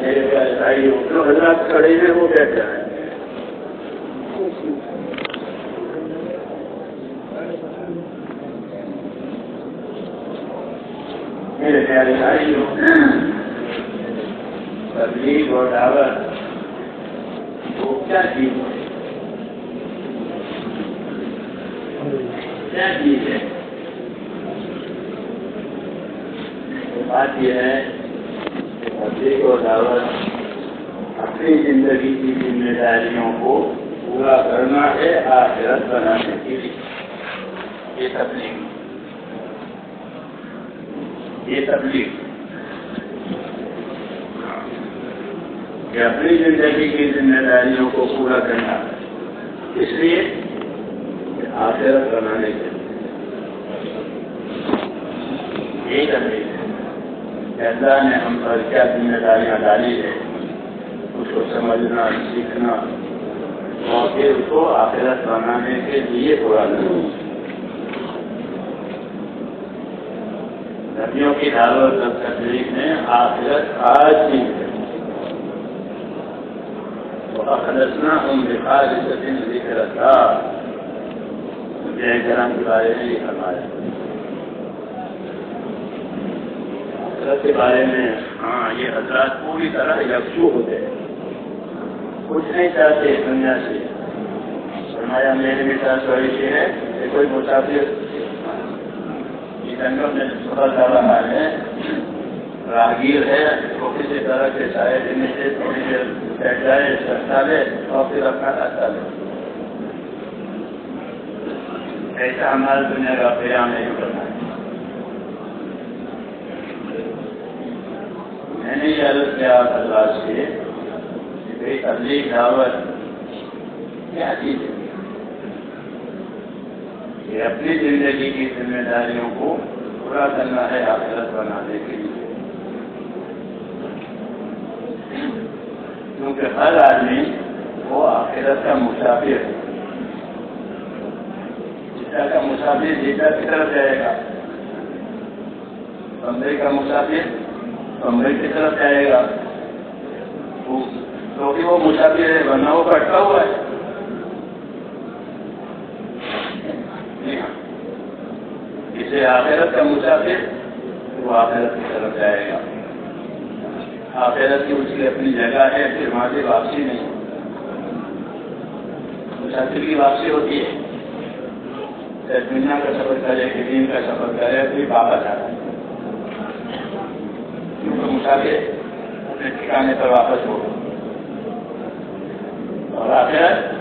میرے پیارے بھائیوں جو حضرات کھڑے ہیں وہ بیٹھ جائیں. میرے پیارے بھائیوں، تبلیغ اور دعوت وہ کیا چیز ہے؟ کیا چیز ہے؟ بات یہ ہے کہ تبلیغ اور دعوت اپنی زندگی کی ذمہ داریوں کو پورا کرنا ہے آخرت بنانے کے لیے. یہ تبلیغ کہ اپنی زندگی کی ذمہ داریوں کو پورا کرنا اس لیے کہ آخرت بنانے کے لیے. یہ تبلیغ ہے کہ اللہ نے ہم پر کیا ذمہ داریاں ڈالی ہے اس کو سمجھنا، سیکھنا اور پھر اس کو آخرت بنانے کے لیے پورا کرنا. نبیوں کی دعوت اور تبلیغ میں آخرت آج بھی ہے. وَأَخْلَصْنَاهُمْ بِخَالِصَةٍ ذِكْرَ اللَّهِ. انبیاء کرام کے بارے میں یہ فرمایا. آخرت کے بارے میں یہ حضرات پوری طرح یکسو ہوتے ہیں، کچھ نہیں چاہتے دنیا سے. فرمایا میرے بھی ساتھ سوچ ہے کہ کوئی مسافر جنگل میں سفر کر رہا ہے، راہگیر ہے، وہ کسی طرح کے سائے دینے سے تھوڑی دیر بیٹھ جائے، سستا لے اور پھر اپنا راستہ لے. ایسا ہمارا دنیا کا قیام نہیں کرنا ہے. میں نے یہ عرض کیا اللہ سے کہ بھائی تبلیغ دعوت کیا چیز ہے کہ اپنی زندگی کی ذمہ داریوں کو پورا کرنا ہے آخرت بنانے کے لیے. کیونکہ ہر آدمی وہ آخرت کا مسافر ہے. جیتا کا مسافر جیتا کی طرف جائے گا، کمرے کا مسافر کمرے کی طرف جائے گا. کیونکہ وہ مسافر ہے ورنہ وہ کٹتا ہوا ہے. اسے آخرت کا مسافر وہ آخرت کی طرف جائے گا. آخرت کی اس کی اپنی جگہ ہے، پھر وہاں سے واپسی نہیں. مسافر کی واپسی ہوتی ہے دنیا کا سفر کرے کہ دین کا سفر کرے پھر واپس آتا ہے. کیونکہ مسافر اپنے ٹھکانے پر واپس ہو اور آخرت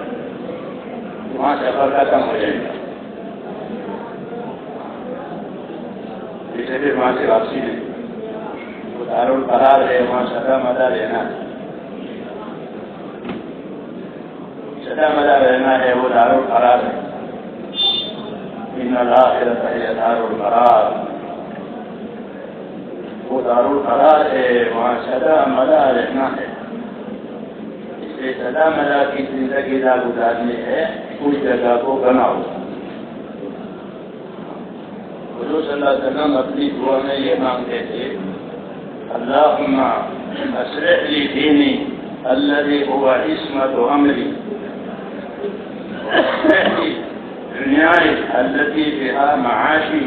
وہاں سفر ختم ہو جائے گا. جسے پھر وہاں سے واپسی نہیں. وہ دارالقرار ہے، وہاں سدا مدہ رہنا ہے. سدا مدہ رہنا ہے، وہ دارالقرار ہے. ان الآخرۃ ہی دارالقرار. وہ دارالقرار ہے، وہاں سدا مدہ رہنا ہے. اس لیے سدا مدہ کی زندگی نہ گزارنی ہے، اس جگہ کو بناؤ. حضور صلی اللہ علیہ وسلم اپنی دعا میں یہ مانگتے تھے اللہم اصلح لی دینی الذی هو عصمت امری واصلح لی دنیای التي فيها معاشی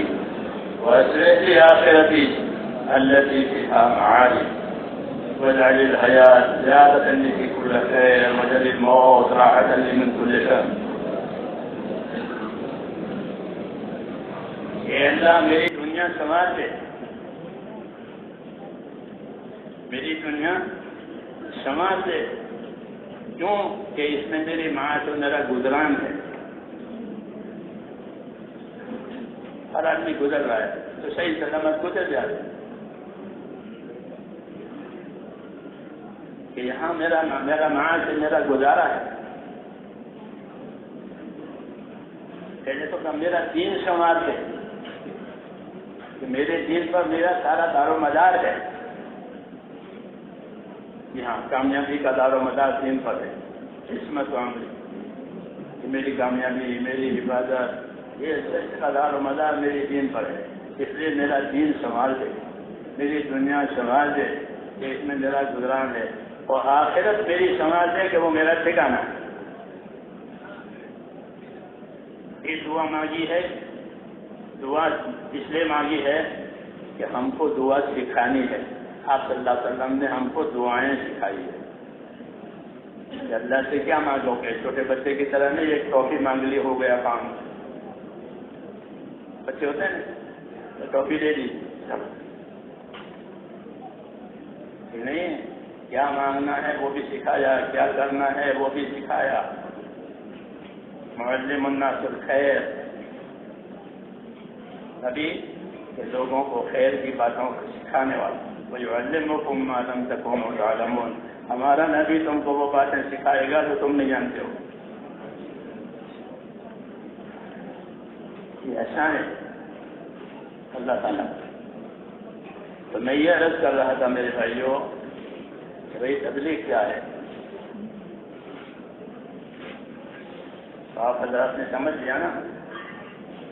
واصلح لی آخرتی التي فيها معاشی واجعل الحیاة زیادة لی فی کل خیر واجعل الموت راحة لی من کل شر. اے اللہ میری دنیا سنوار دے، میری دنیا سنوار دے. کیوں کہ اس میں میری معاش اور میرا گزران ہے. ہر آدمی گزر رہا ہے تو صحیح سلامت گزر جا رہا ہے کہ یہاں میرا معاش ہے، میرا گزارا ہے. پہلے تو میرا دین سنوار دے کہ میرے دین پر میرا سارا دار و مدار ہے. یہاں کامیابی کا دار و مدار دین پر ہے. عصمت و عمری کہ میری کامیابی، میری حفاظت، یہ سب کا دار و مدار میرے دین پر ہے. اس لیے میرا دین سنبھال دے، میری دنیا سنبھال دے. کہ اس میں میرا گزران ہے، اور آخرت میری سماج ہے کہ وہ میرا ٹھکانا ہے۔ یہ دعا مانگی ہے، دعا اس لیے مانگی ہے کہ ہم کو دعا سکھانی ہے۔ آپ صلی اللہ علیہ وسلم نے ہم کو دعائیں سکھائی ہے کہ اللہ سے کیا مانگو گے، چھوٹے بچے کی طرح نہیں ایک ٹافی مانگ لی ہو گیا کام۔ بچے ہوتے ہیں تو ٹافی دے دی، نہیں، کیا مانگنا ہے وہ بھی سکھایا، کیا کرنا ہے وہ بھی سکھایا۔ معلم الناس الخیر، نبی کہ لوگوں کو خیر کی باتوں کو سکھانے والا۔ وَيُعَلِّمُكُم مَّا لَمْ تَكُونُوا تَعْلَمُونَ، ہمارا نبی تم کو وہ باتیں سکھائے گا جو تم نہیں جانتے ہو۔ یہ احسان ہے اللہ تعالیٰ۔ تو میں یہ عرض کر رہا تھا میرے بھائیوں کہ بھائی تبلیغ کیا ہے؟ تو آپ حضرات نے سمجھ لیا نا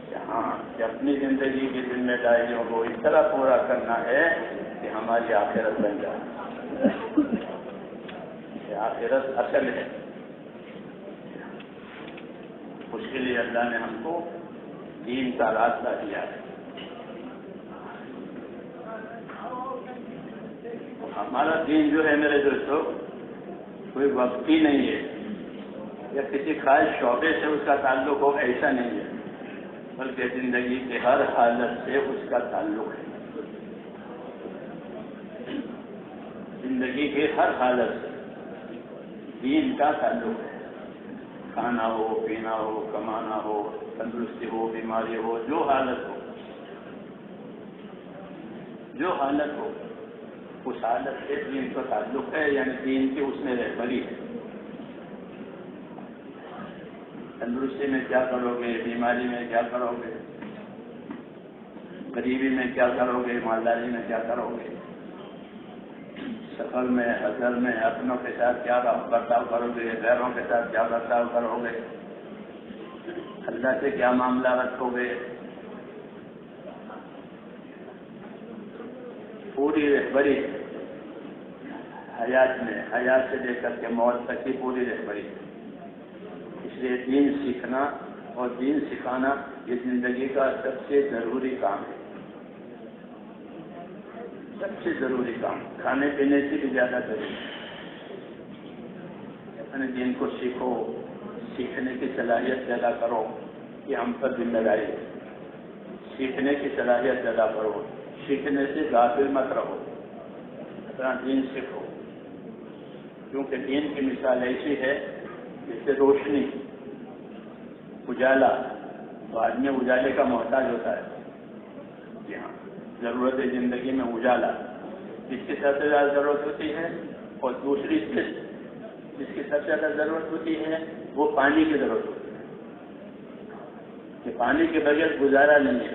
کہ ہاں کہ اپنی زندگی کی ذمہ داریوں کو اس طرح پورا کرنا ہے کہ ہماری آخرت بن جائے، کہ آخرت اصل ہے۔ اس کے لیے اللہ نے ہم کو دین کا راستہ دیا ہے۔ ہمارا دین جو ہے میرے دوستوں کوئی وقتی نہیں ہے یا کسی خاص شعبے سے اس کا تعلق ہو، ایسا نہیں ہے، بلکہ زندگی کے ہر حالت سے اس کا تعلق ہے۔ زندگی کے ہر حالت سے دین کا تعلق ہے۔ کھانا ہو، پینا ہو، کمانا ہو، تندرستی ہو، بیماری ہو، جو حالت ہو، جو حالت ہو، اس حالت سے دین کا تعلق ہے، یعنی دین کی اس میں رہبری ہے۔ تندرستی میں کیا کرو گے، بیماری میں کیا کرو گے، غریبی میں کیا کرو گے، مالداری میں کیا کرو گے، سفر میں، حضر میں اپنوں کے ساتھ کیا برتاؤ کرو گے، غیروں کے ساتھ کیا برتاؤ کرو گے، اللہ سے کیا معاملہ رکھو گے، پوری رہبری حیات میں، حیات سے لے کر کے موت تک کی پوری رہبری۔ اس لیے دین سیکھنا اور دین سکھانا یہ زندگی کا سب سے ضروری کام ہے، سب سے ضروری کام، کھانے پینے سے بھی زیادہ ضروری ہے۔ اپنے دین کو سیکھو، سیکھنے کی صلاحیت پیدا کرو، یہ ہم پر ذمہ داری ہے۔ سیکھنے کی صلاحیت پیدا کرو، سیکھنے سے غافل مت رہو، اپنا دین سیکھو، کیونکہ دین کی مثال ایسی ہے جیسے روشنی، اجالا، تو آدمی اجالے کا محتاج ہوتا ہے۔ جی ہاں، ضرورت ہے زندگی میں اجالا، جس کی سب سے زیادہ ضرورت ہوتی ہے، اور دوسری چیز جس کی سب سے زیادہ ضرورت ہوتی ہے وہ پانی کی ضرورت ہوتی ہے، کہ پانی کے بغیر گزارا نہیں ہے،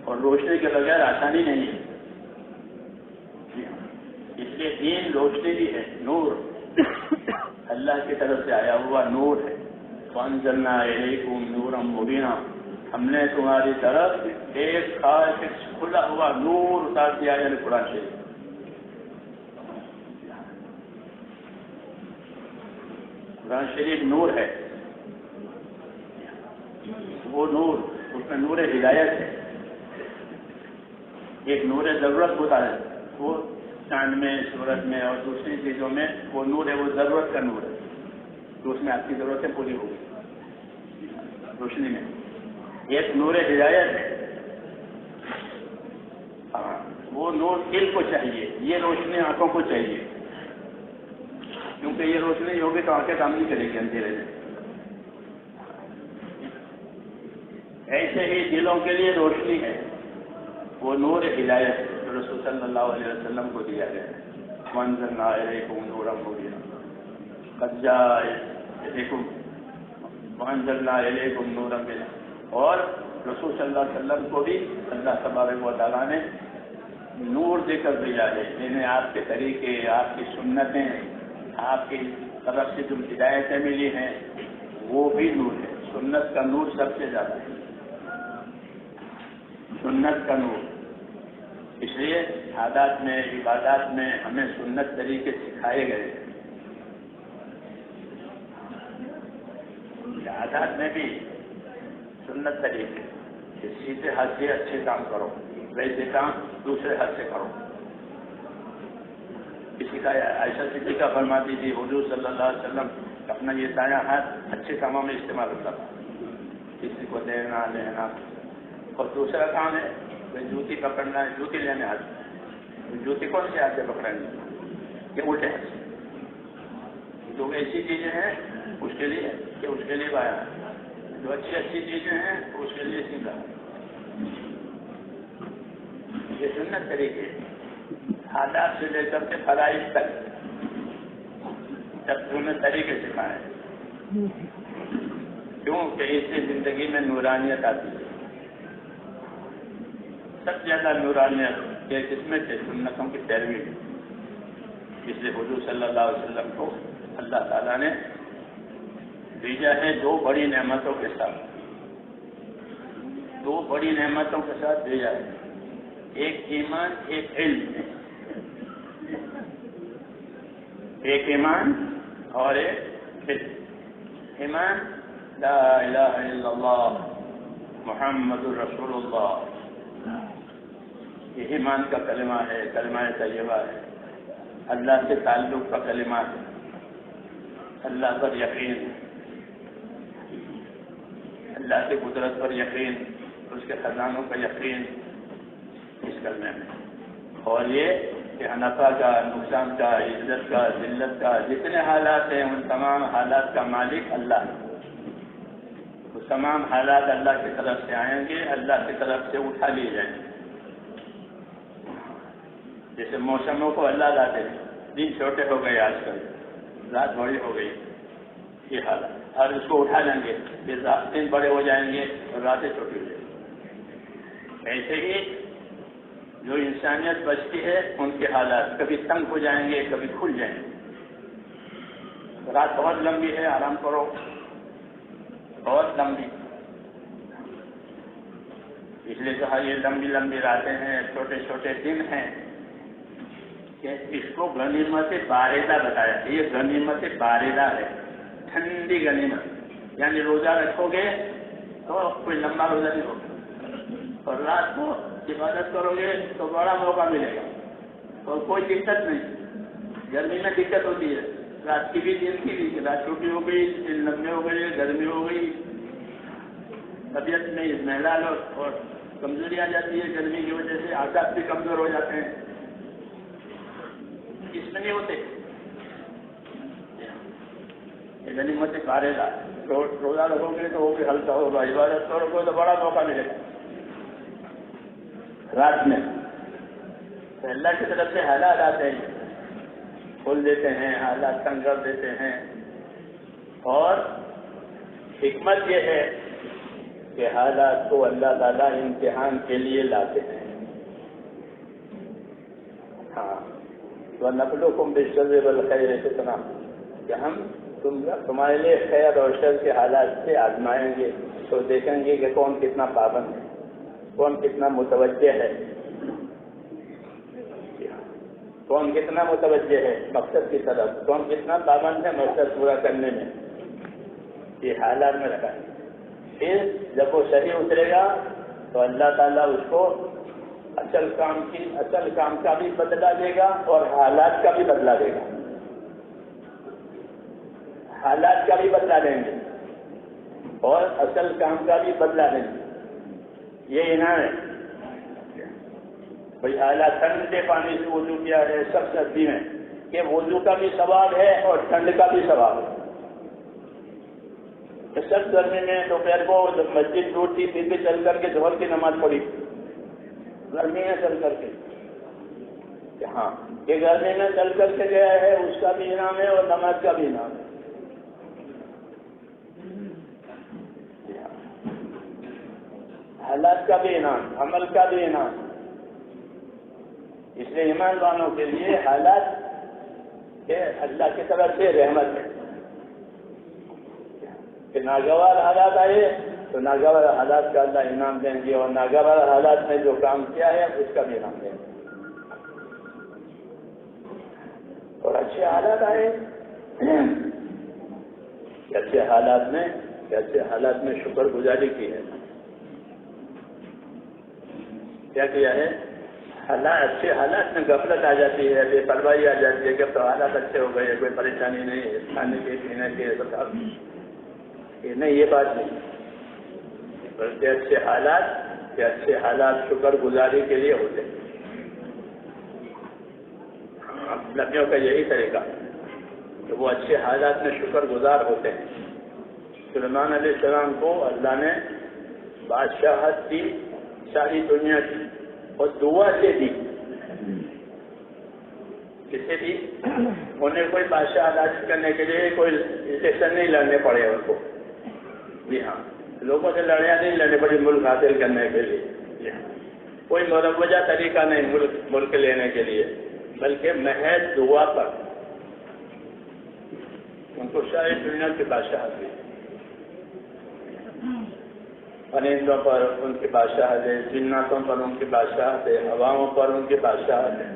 اور روشنی کے بغیر آسانی نہیں ہے۔ جی ہاں، اس لیے دین روشنی بھی ہے، نور، اللہ کی طرف سے آیا ہوا نور ہے۔ وَأَنزَلْنَا إِلَيْكُمْ نُورًا مُبِينًا، ہم نے تمہاری طرف ایک خاص کھلا ہوا نور اتار دیا، یعنی قرآن شریف۔ قرآن شریف نور ہے، وہ نور، اس میں نور ہدایت ہے۔ ایک نور ضرورت ہوتا ہے، وہ چاند میں، سورج میں اور دوسری چیزوں میں وہ نور ہے، وہ ضرورت کا نور ہے، تو اس میں آپ کی ضرورتیں پوری ہوگی روشنی میں۔ ایک نور ہدایت ہے، ہاں، وہ نور دل کو چاہیے، یہ روشنی آنکھوں کو چاہیے، کیونکہ یہ روشنی ہوگی تو آنکھیں کام نہیں کرے گی اندھیرے میں۔ ایسے ہی دلوں کے لیے روشنی ہے، وہ نور ہدایت جو رسول صلی اللہ علیہ وسلم کو دیا گیا ہے۔ وَأَنزَلْنَا إِلَيْكُمْ نُورًا مُبِينًا قَدْ جَاءَ إِلَيْكُمْ وَأَنزَلْنَا إِلَيْكُمْ نُورًا مُبِينًا، اور رسول صلی اللہ علیہ وسلم کو بھی اللہ تبارک و تعالیٰ نے نور دے کر بھیجا ہے، یعنی آپ کے طریقے، آپ کی سنتیں، آپ کی طرف سے جو ہدایتیں ملی ہیں وہ بھی نور ہے۔ سنت کا نور سب سے زیادہ ہے، سنت کا نور، اس لیے عادات میں عبادات میں ہمیں سنت طریقے سکھائے گئے ہیں. عادات میں بھی سنت طریقے کہ سیدھے ہاتھ سے اچھے کام کرو، ویسے کام دوسرے ہاتھ سے کرو. کسی کا عائشہ صدیقہ فرماتی تھی حضور صلی اللہ علیہ وسلم اپنا یہ دایاں ہاتھ اچھے کاموں میں استعمال ہوتا تھا، کسی کو دینا لینا. اور دوسرا کام ہے جوتی پکڑنا ہے، جوتی لینے ہاتھ، جوتی کون سے ہاتھ سے پکڑانی کہ الٹے ہاتھ سے. جو ایسی چیزیں ہیں اس کے لیے کہ اس کے لیے بایا، جو اچھی اچھی چیزیں ہیں اس کے لیے سیدھا. یہ سنت طریقے آداب سے لے کر کے فرائض تک سب سنت طریقے سکھائے. کیوں کہ اس سے زندگی میں نورانیت آتی ہے. سب زیادہ نورانیت کے قسم سے سنتوں کی پیروی. اس لیے حضور صلی اللہ علیہ وسلم کو اللہ تعالیٰ نے بھیجا ہے دو بڑی نعمتوں کے ساتھ. دو بڑی نعمتوں کے ساتھ بھیجا ہے، ایک ایمان ایک علم. ایک ایمان اور ایک علم. ایمان لا الہ الا اللہ محمد رسول اللہ، یہ ایمان کا کلمہ ہے، کلمہ طیبہ ہے. اللہ سے تعلق کا کلمہ ہے، اللہ پر یقین، اللہ کی قدرت پر یقین، اس کے خزانوں کا یقین اس کلمے میں. اور یہ کہ نفع کا، نقصان کا، عزت کا، ذلت کا جتنے حالات ہیں ان تمام حالات کا مالک اللہ ہے. وہ تمام حالات اللہ کی طرف سے آئیں گے، اللہ کی طرف سے اٹھا لیے جائیں گے. جیسے موسموں کو اللہ لاتے ہیں، دن چھوٹے ہو گئے، آج کل رات بڑی ہو گئی، یہ حالت، اور اس کو اٹھا لیں گے، یہ دن بڑے ہو جائیں گے اور راتیں چھوٹی ہو جائیں گی. ایسے ہی جو انسانیت بچتی ہے ان کے حالات کبھی تنگ ہو جائیں گے، کبھی کھل جائیں گے. رات بہت لمبی ہے، آرام کرو، بہت لمبی. اس لیے کہا یہ لمبی لمبی راتیں ہیں، چھوٹے چھوٹے دن ہیں، کہ اس کو غنیمت باردہ بتایا. یہ غنیمت باردہ ہے، ٹھنڈی غنیمت. یعنی روزہ رکھو گے تو کوئی لمبا روزہ نہیں ہوگا، اور رات کو عبادت کرو گے تو بڑا موقع ملے گا اور کوئی دقت نہیں. گرمی میں دقت ہوتی ہے، رات کی بھی دن کی بھی، رات چھوٹی ہو گئی، دن لمبے ہو گئے، گرمی ہو گئی، طبیعت میں محلال اور کمزوری آ جاتی ہے گرمی کی وجہ سے، اعصاب بھی کمزور ہو جاتے ہیں. اس میں نہیں ہوتے. غنیمت باردہ، روزہ رکھو گے تو وہ بھی ہلکا ہوگا، عبادت کرو گے تو بڑا موقع ملے گا. رات میں تو اللہ کی طرف سے حالات آتے ہیں، کھول دیتے ہیں، حالات تنگ کر دیتے ہیں. اور حکمت یہ ہے کہ حالات کو اللہ تعالیٰ امتحان کے لیے لاتے ہیں. ہاں، وَنَبْلُوكُمْ بِالشَّرِّ وَالْخَيْرِ فِتْنَةً، کہ ہم تمہارے لیے خیر اور شر کے حالات سے آزمائیں گے تو دیکھیں گے کہ کون کتنا پابند ہے، کون کتنا متوجہ ہے، کون کتنا متوجہ ہے مقصد کی طرف، کون کتنا پابند ہے مقصد پورا کرنے میں. یہ حالات میں رکھا ہے. پھر جب وہ صحیح اترے گا تو اللہ تعالیٰ اس کو اصل کام کا بھی بدلہ دے گا اور حالات کا بھی بدلہ دے گا. حالات کا بھی بدلہ دیں گے اور اصل کام کا بھی بدلہ دیں گے. یہ انعام ہے. بھائی اعلیٰ ٹھنڈے پانی سے وضو کیا ہے سب سردی میں، کہ وضو کا بھی ثواب ہے اور ٹھنڈ کا بھی ثواب ہے. سب گرمی میں دوپہر کو مسجد دور تھی پھر بھی چل کر کے ظہر کی نماز پڑھی، گرمی میں چل کر کے. ہاں، یہ گرمی میں چل کر کے گیا ہے اس کا بھی انعام ہے اور نماز کا بھی انعام ہے. حالات کا بھی انعام، عمل کا بھی انعام. اس لیے ایمان والوں کے لیے حالات اللہ کی طرف سے رحمت ہے کہ ناگوار حالات آئے تو ناگوار حالات کا اللہ انعام دیں گے، اور ناگوار حالات میں جو کام کیا ہے اس کا بھی انعام دیں گے۔ اور اچھے حالات آئے، اچھے حالات میں شکر گزاری کی ہے۔ کیا کیا ہے؟ اچھے حالات میں غفلت آ جاتی ہے، بے پرواہی آ جاتی ہے کہ تو حالات اچھے ہو گئے، کوئی پریشانی نہیں ہے، کھانے کے پینے کے نہیں، یہ بات نہیں، بلکہ اچھے حالات شکر گزاری کے لیے ہوتے ہیں۔ نبیوں کا یہی طریقہ کہ وہ اچھے حالات میں شکر گزار ہوتے ہیں۔ سلیمان علیہ السلام کو اللہ نے بادشاہت دی، ساری دنیا کی، اور دعا سے دی۔ کسے دی؟ انہیں کوئی بادشاہ حاصل کرنے کے لیے کوئی اسٹیشن نہیں لڑنے پڑے ان کو، جی ہاں، لوگوں سے لڑیاں نہیں لڑنے پڑی ملک حاصل کرنے کے لیے، جی ہاں، کوئی مروجہ طریقہ نہیں ملک لینے کے لیے، بلکہ محض دعا پر ان کو ساری دنیا کی بادشاہت دی۔ پرندوں پر ان کی بادشاہت ہے، جناتوں پر ان کی بادشاہت ہے، ہواؤں پر ان کی بادشاہت ہے۔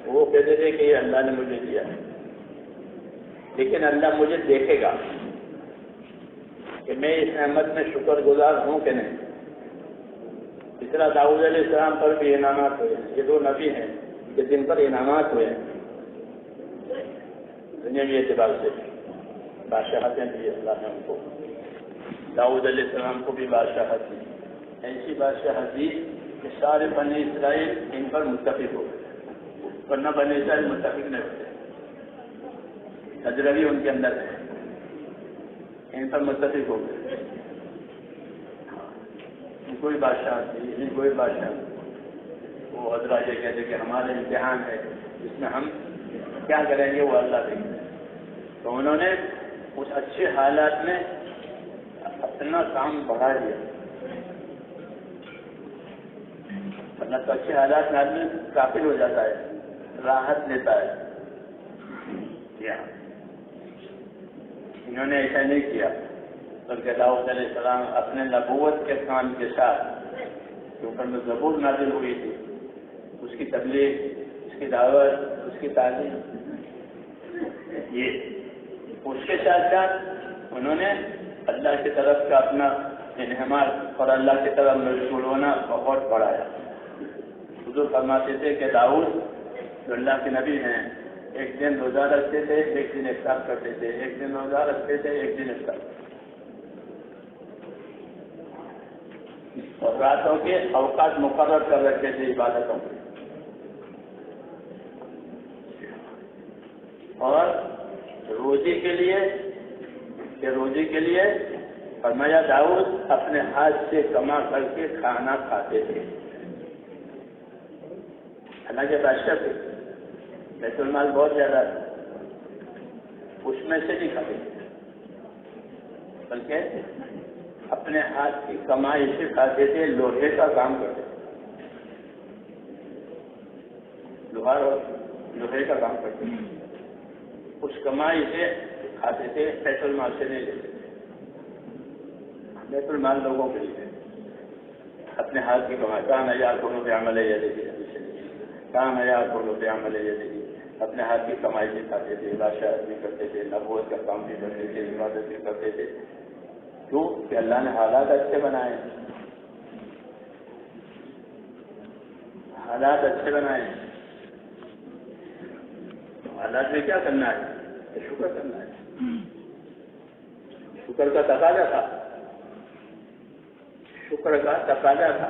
وہ کہتے تھے کہ یہ اللہ نے مجھے دیا ہے، لیکن اللہ مجھے دیکھے گا کہ میں اس نعمت میں شکر گزار ہوں کہ نہیں۔ اس طرح داؤد علیہ السلام پر بھی انعامات ہوئے ہیں، یہ دو نبی ہیں کہ جن پر انعامات ہوئے ہیں دنیاوی اعتبار سے، بادشاہتیں دی اللہ نے ان کو۔ داؤد علیہ السلام کو بھی بادشاہت دی، ایسی بادشاہت دی کہ سارے بنی اسرائیل ان پر متفق ہو گئے، ورنہ بنی اسرائیل متفق نہیں ہوتے، تجربی ان کے اندر ہے، ان پر متفق ہو گئے۔ ان کو بھی بادشاہت دی، ان کو بھی بادشاہت۔ وہ حضرات یہ کہتے کہ ہمارا امتحان ہے، اس میں ہم کیا کریں گے وہ اللہ دیکھتے۔ تو انہوں نے اس اچھے حالات میں اپنا کام بڑھا لیا، ورنہ تو اچھے حالات میں آدمی قافل ہو جاتا ہے، راحت لیتا ہے۔ انہوں نے ایسا نہیں کیا، بلکہ داؤد علیہ السلام اپنے نبوت کے کام کے ساتھ جو اوپر میں زبور نازل ہوئی تھی، اس کی تبلیغ، اس کی دعوت، اس کی تعلیم، یہ اس کے ساتھ ساتھ انہوں نے اللہ کی طرف کا اپنا انہمار اور اللہ کی طرف مشغول ہونا بہت بڑھایا۔ حضور فرماتے تھے کہ داؤد جو اللہ کے نبی ہیں، ایک دن روزہ رکھتے تھے، ایک دن افطار کرتے تھے، ایک دن روزہ رکھتے تھے، ایک دن افطار، اور راتوں کے اوقات مقرر کر رکھتے تھے عبادتوں کے، اور روزی کے لیے فرمایا داؤد اپنے ہاتھ سے کما کر کے کھانا کھاتے تھے۔ حالانکہ بادشاہ تھے، بیت المال بہت زیادہ تھا، اس میں سے نہیں کھاتے تھے، بلکہ اپنے ہاتھ کی کمائی سے کھاتے تھے، لوہے کا کام کرتے تھے، لوہار اور لوہے کا کام کرتے تھے، اس کمائی سے کھاتے تھے، بیت المال سے نہیں لیتے تھے۔ بیت المال لوگوں کے لیے، اپنے ہاتھ کی کمائی، کام عیال کو عمل ہے کام عیال کو عمل ہے، اپنے ہاتھ کی کمائی سے کھاتے تھے، بادشاہت بھی کرتے تھے، نبوت کا کام بھی کرتے تھے، عبادت بھی کرتے تھے۔ کیوں کہ اللہ نے حالات اچھے بنائے، حالات اچھے بنائے۔ حالات میں کیا کرنا ہے؟ شکر کرنا ہے، شکر کا تقاضا تھا، شکر کا تقاضا تھا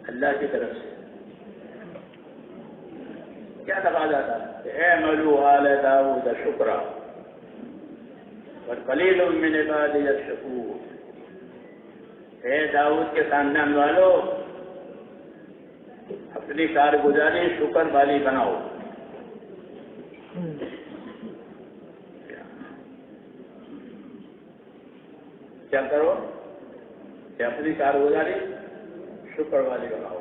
اللہ کی طرف سے۔ کیا تقاضا تھا؟ اعملوا آل داؤد شکرا وقلیل من عبادی الشکور۔ اے داؤد کے خاندان والو، اپنی کارگزاری شکر والی بناؤ۔ کیا کرو کہ اپنی کارگزاری شکر والی بناؤ۔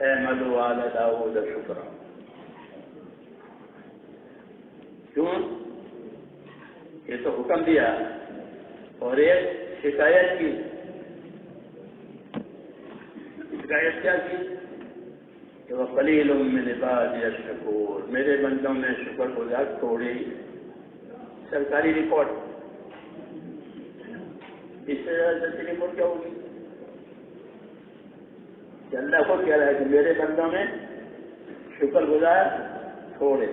اعملوا آل داؤد شکرا۔ کیوں؟ یہ تو حکم دیا اور ایک شکایت کی. شکایت کیا کی کہ وَقَلِيلٌ مِّنْ عِبَادِيَ الشَّكُورُ، میرے بندوں میں شکر گزار تھوڑے ہی. سرکاری رپورٹ، اس سے زیادہ رپورٹ کیا ہوگی کہ اللہ کو کہہ رہا ہے کہ میرے بندوں میں شکر گزار تھوڑے.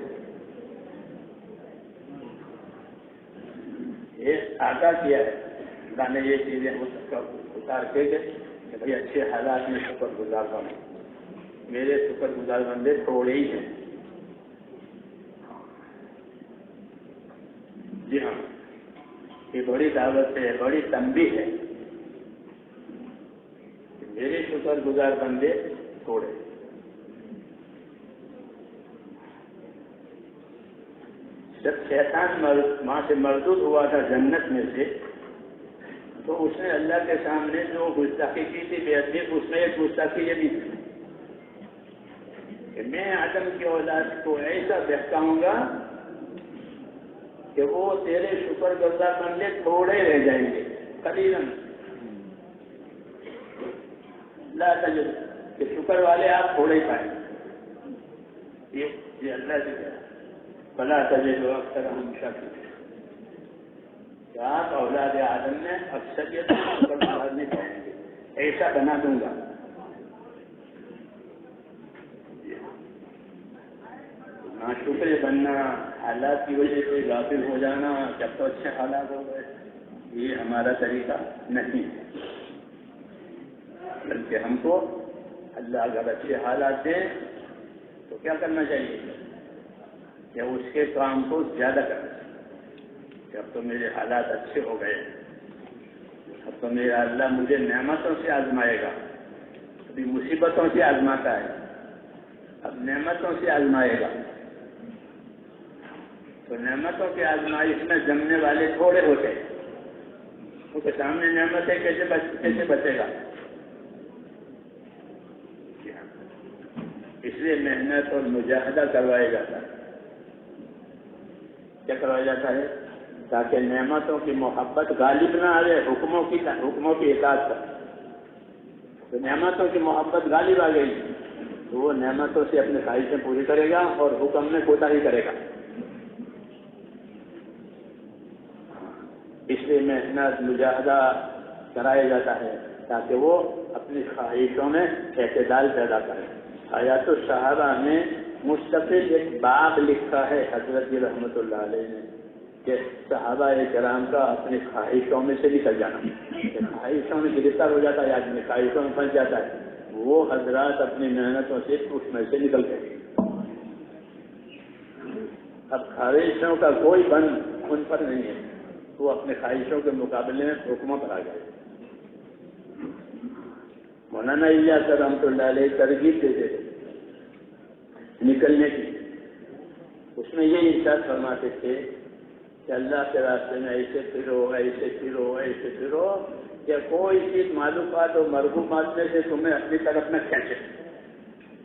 یہ آگاہ کیا ہے اللہ نے یہ چیزیں اتار کے کہ بھائی اچھے حالات میں شکر گزار بنے. میرے شکر گزار بندے تھوڑے ہی ہیں. جی ہاں، یہ بڑی دعوت ہے، بڑی تنبیہ ہے. میرے شکر گزار بندے تھوڑے. جب شیطان وہاں سے مردود ہوا تھا جنت میں سے، تو اس نے اللہ کے سامنے جو گستاخی کی تھی بے ادبی، اس میں ایک گستاخی یہ بھی تھی کہ میں آدم کی اولاد کو ایسا بہکاؤں گا کہ وہ تیرے شکر گزار بندے تھوڑے رہ جائیں گے. قلیلاً لا تجد، کہ شکر والے آپ تھوڑے ہی پائیں. یہ اللہ سے کہا فلا تجد اکثرهم شاکرین، کہ آپ اولاد آدم میں اکثریت شکر گزار نہیں پائیں گے. ایسا بنا دوں گا. ناشکر بننا، حالات کی وجہ سے غافل ہو جانا، جب تو اچھے حالات ہو گئے، یہ ہمارا طریقہ نہیں ہے. بلکہ ہم کو اللہ اگر اچھے حالات دیں تو کیا کرنا چاہیے کہ اس کے کام کو زیادہ کرنا چاہیے. کہ اب تو میرے حالات اچھے ہو گئے، اب تو میرا اللہ مجھے نعمتوں سے آزمائے گا. ابھی مصیبتوں سے آزماتا ہے، اب نعمتوں سے آزمائے گا. تو نعمتوں کی آزمائش میں جمنے والے تھوڑے ہوتے ہیں. ان کے سامنے نعمت ہے، کیسے بچے گا. اس لیے محنت اور مجاہدہ کروایا جاتا ہے. کیا کروایا جاتا ہے؟ تاکہ نعمتوں کی محبت غالب نہ آئے حکموں کی اطاعت کر. تو نعمتوں کی محبت غالب آ گئی تو وہ نعمتوں سے اپنی خواہشیں پوری کرے گا اور حکم میں کوتاہی کرے گا. اس لیے محنت مجاہدہ کرایا جاتا ہے تاکہ وہ اپنی خواہشوں میں اعتدال پیدا کرے. حیات الصحابہ میں مستقل ایک باب لکھا ہے حضرت رحمۃ اللہ علیہ نے کہ صحابہ کرام کا اپنی خواہشوں میں سے نکل جانا. خواہشوں میں گرفتار ہو جاتا ہے آدمی، خواہشوں میں پھنس جاتا ہے. وہ حضرات اپنی محنتوں سے اس میں سے نکل گئے. اب خواہشوں کا کوئی بند ان پر نہیں ہے، وہ اپنے خواہشوں کے مقابلے میں حکموں پر آ گئے. مولانا الیاس رحمۃ اللہ علیہ ترغیب دیتے تھے نکلنے کی. اس میں یہ ارشاد فرماتے تھے کہ اللہ کے راستے میں ایسے پھرو ایسے پھرو ایسے پھرو کہ کوئی چیز معلومات اور مرغوبات میں سے تمہیں اپنی طرف نہ کھینچے.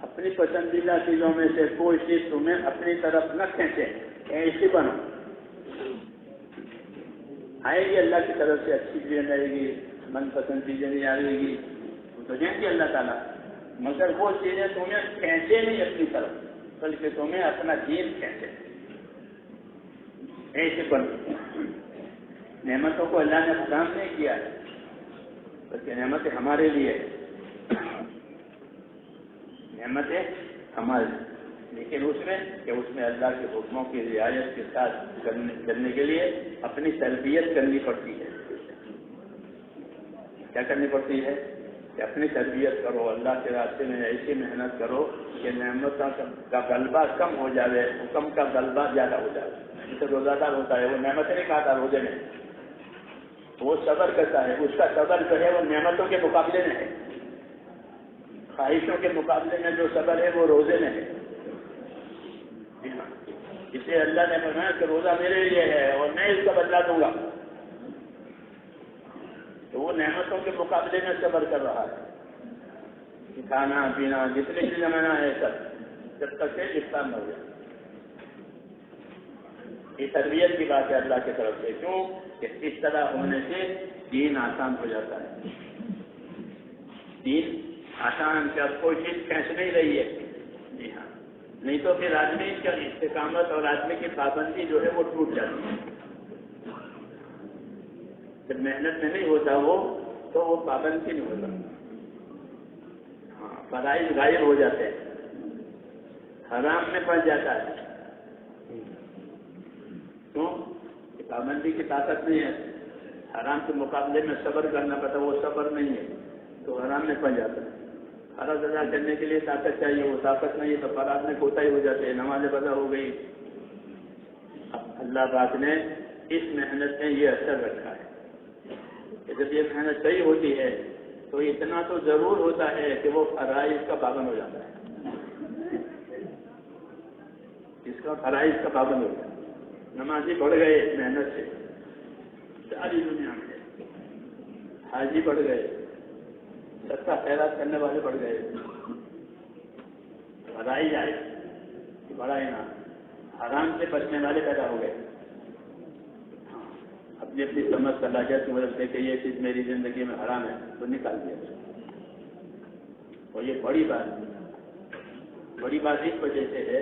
اپنی پسندیدہ چیزوں میں سے کوئی چیز تمہیں اپنی طرف نہ کھینچے. ایسی بنو. آئے گی اللہ کی طرف سے اچھی چیزیں آئے گی، من پسند چیزیں نہیں آئے گی تو دیں گے اللہ تعالیٰ، مگر وہ چیزیں تمہیں کھینچے نہیں اپنی طرف، بلکہ تمہیں اپنا دین کھینچے. ایسے بن. نعمتوں کو اللہ نے حرام نہیں کیا ہے، بلکہ نعمتیں ہمارے لیے، نعمتیں ہمارے، لیکن اس میں اللہ کے حکموں کی رعایت کے ساتھ کرنے کے لیے اپنی تربیت کرنی پڑتی ہے. کیا کرنی پڑتی ہے؟ کہ اپنی تربیت کرو، اللہ کے راستے میں ایسی محنت کرو کہ نعمتوں کا غلبہ کم ہو جائے، حکم کا غلبہ زیادہ ہو جائے. جیسے روزہ دار ہوتا ہے، وہ نعمتیں نہیں کھاتا روزے میں، وہ صبر کرتا ہے. اس کا صبر جو ہے وہ نعمتوں کے مقابلے میں ہے، خواہشوں کے مقابلے میں جو صبر ہے وہ روزے میں ہے. اسے اللہ نے فرمایا کہ روزہ میرے لیے ہے اور میں اس کا بدلہ دوں گا. تو وہ نعمتوں کے مقابلے میں صبر کر رہا ہے. کھانا پینا جتنے بھی زمانہ ہے سب جب تک کہ افطار نہ ہو جائے. یہ تربیت کی بات ہے اللہ کی طرف سے. کیوں کہ اس طرح ہونے سے دین آسان ہو جاتا ہے. دین آسان کیا کوئی چیز کھینچ نہیں رہی ہے. جی ہاں, نہیں تو پھر آدمی کا استقامت اور آدمی کی پابندی جو ہے وہ ٹوٹ جاتی ہے. جب محنت میں نہیں ہوتا وہ تو وہ پابندی نہیں ہوتا. ہاں, فرائض غائب ہو جاتے ہیں, حرام میں پڑ جاتا ہے. کیوں کہ پابندی کی طاقت نہیں ہے. حرام کے مقابلے میں صبر کرنا پڑتا, وہ صبر نہیں ہے تو حرام میں پڑ جاتا ہے. فرض ادا کرنے کے لیے طاقت چاہیے, وہ طاقت نہیں ہے تو فرض میں کوتاہی ہو جاتے ہیں, نماز قضا ہو گئی. اللہ پاک نے اس محنت میں یہ اثر رکھا ہے کہ جب یہ محنت صحیح ہوتی ہے تو اتنا تو ضرور ہوتا ہے کہ وہ فرائض کا پابند ہو جاتا ہے. اس کا فرائض کا پابند ہو جاتا ہے. نمازی بڑھ گئے محنت سے, ساری دنیا میں حاجی بڑھ گئے, صدقہ خیرات کرنے والے بڑھ گئے, فرائض آئے بڑا انعام. حرام سے بچنے والے پیدا ہو گئے. اپنی اپنی سمجھ صلاحیت کی وجہ سے کہ یہ چیز میری زندگی میں حرام ہے تو نکال دیا. اور یہ بڑی بات اس وجہ سے ہے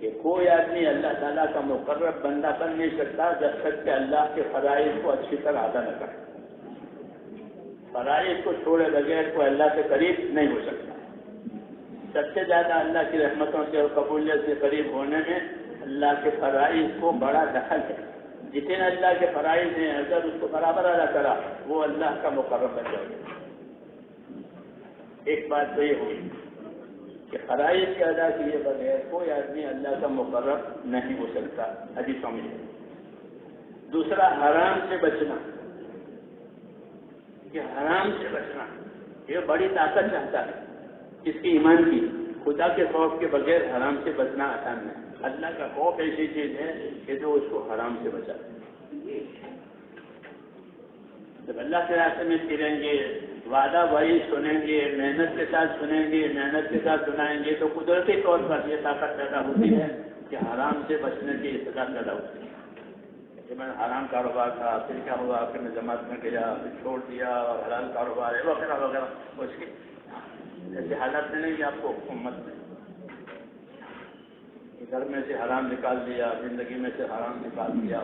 کہ کوئی آدمی اللہ تعالیٰ کا مقرب بندہ بن نہیں سکتا جب تک کہ اللہ کے فرائض کو اچھی طرح ادا نہ کرے. فرائض کو چھوڑے بغیر کوئی اللہ کے قریب نہیں ہو سکتا. سب سے زیادہ اللہ کی رحمتوں سے اور قبولیت سے قریب ہونے میں اللہ کے فرائض کو بڑا دخل ہے. جتنے اللہ کے فرائض ہیں اگر اس کو برابر ادا کرا وہ اللہ کا مقرب بن جائے گا. ایک بات تو یہ ہوئی کہ فرائض کے ادا کیے بغیر کوئی آدمی اللہ کا مقرب نہیں ہو سکتا. حدیثوں میں. دوسرا, حرام سے بچنا. یہ حرام سے بچنا یہ بڑی طاقت چاہتا ہے. اس کی ایمان کی خدا کے خوف کے بغیر حرام سے بچنا آسان نہیں. اللہ کا خوف ایسی چیز ہے کہ جو اس کو حرام سے بچاتا ہے. جب اللہ کے راستے میں پھریں گے, وعدہ وہی سنیں گے, محنت کے ساتھ سنیں گے, محنت کے ساتھ سنائیں گے تو قدرتی طور پر یہ طاقت پیدا ہوتی ہے کہ حرام سے بچنے کی استطاعت پیدا ہوتی ہے. کہ میں حرام کاروبار تھا, پھر کیا ہوا, پھر میں جماعت میں گیا, پھر چھوڑ دیا, اور حلال کاروبار ہے وغیرہ وغیرہ. اس کی ایسے حالت میں نہیں کہ آپ کو امت میں گھر میں سے حرام نکال دیا, زندگی میں سے حرام نکال دیا.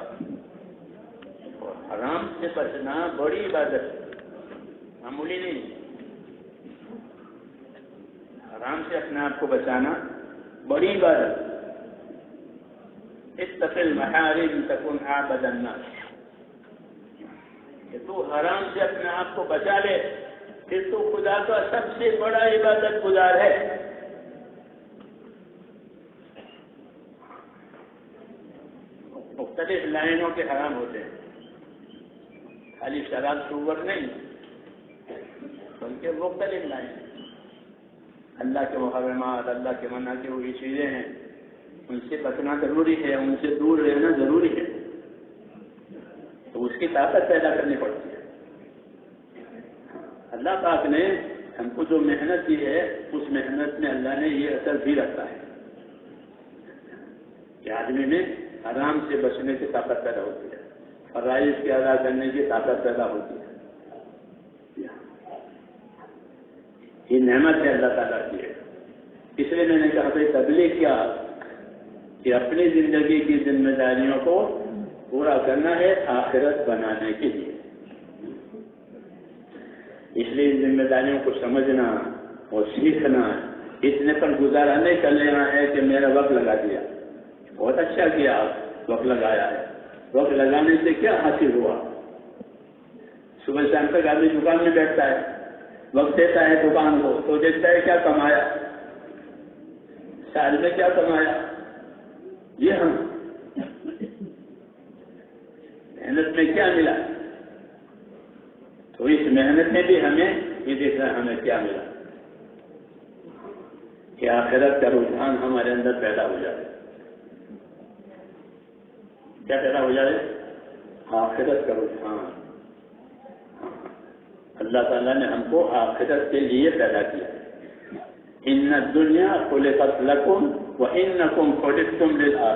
اور حرام سے بچنا بڑی عبادت ہے, معمولی نہیں. حرام سے اپنے آپ کو بچانا بڑی عبادت. اتق المحارم تکن عابد الناس. کہ تو حرام سے اپنے آپ کو بچا لے پھر تو خدا کا سب سے بڑا عبادت گزار ہے. مختلف لائنوں کے حرام ہوتے ہیں, خالی شراب شوگر نہیں بلکہ مختلف لائن. اللہ کے محرمات, اللہ کے منع کی ہوئی چیزیں ہیں, ان سے بچنا ضروری ہے, ان سے دور رہنا ضروری ہے. تو اس کی طاقت پیدا کرنی پڑتی ہے. اللہ پاک نے ہم کو جو محنت دی ہے اس محنت میں اللہ نے یہ اثر بھی رکھا ہے کہ آدمی میں حرام سے بچنے کی طاقت پیدا ہوتی ہے, فرائض کے ادا کرنے کی طاقت پیدا ہوتی ہے. یہ نعمت ہے اللہ تعالیٰ کی ہے. اس لیے میں نے کہا بھائی تبلیغ کیا کہ اپنی زندگی کی ذمہ داریوں کو پورا کرنا ہے آخرت بنانے کے لیے. اس لیے ان ذمہ داریوں کو سمجھنا اور سیکھنا, اتنے پر گزارا نہیں کر لینا ہے کہ میرا وقت لگا دیا. بہت اچھا کیا, وقت لگایا ہے. وقت لگانے سے کیا حاصل ہوا؟ صبح شام تک آدمی دکان میں بیٹھتا ہے, وقت دیتا ہے دکان کو تو دیکھتا ہے کیا کمایا, سال میں کیا کمایا. یہ ہم محنت میں کیا ملا, تو اس محنت میں بھی ہمیں یہ دیکھ رہا ہمیں کیا ملا کہ آخرت کا رجحان ہمارے اندر پیدا ہو جائے. کیا پیدا ہو جائے؟ آخرت کا رجحان. اللہ تعالیٰ نے ہم کو آخرت کے لیے پیدا کیا. ان الدنیا خلقت لکم وانکم خلقتم للآخرہ.